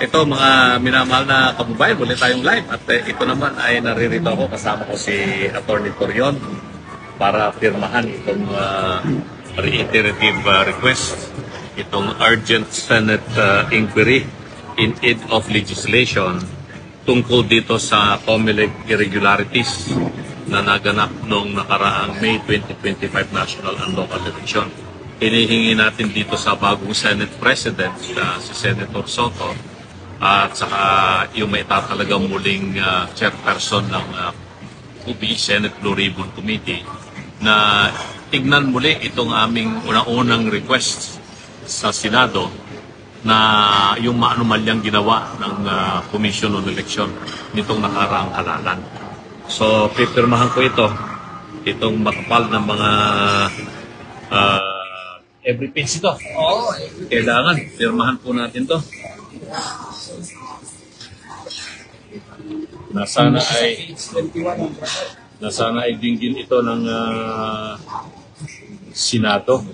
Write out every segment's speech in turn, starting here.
Ito mga minamahal na kababayan, muli tayong live at ito naman ay naririto ako kasama ko si Attorney Torion para pirmahan itong reiterative request, itong urgent Senate inquiry in aid of legislation tungkol dito sa COMELEC irregularities na naganap noong nakaraang May 2025 national and local election. Hinihingi natin dito sa bagong Senate President, si Senator Soto, at saka yung may tatalagang muling chairperson ng UBI Senate Blue Ribbon Committee na tignan muli itong aming unang request sa Senado na yung maanumalyang ginawa ng Commission on Election nitong nakaraang halalan. So, pipirmahan ko itong makapal ng mga every page ito. Kailangan, pirmahan po natin to. Nasana ay dinggin ito ng Senado.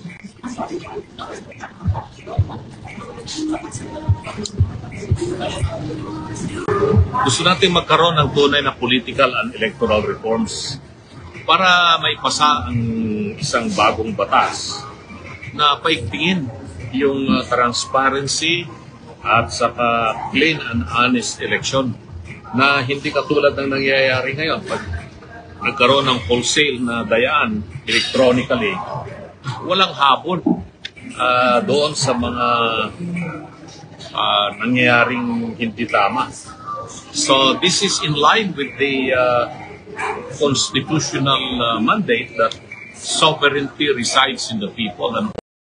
Gusto natin magkaroon ng tunay na political and electoral reforms para maipasa ang isang bagong batas na paigtingin yung transparency at saka clean and honest election na hindi katulad ng nangyayari ngayon. Pag nagkaroon ng wholesale na dayaan electronically, walang habon doon sa mga nangyayaring hindi tama. So this is in line with the constitutional mandate that sovereignty resides in the people and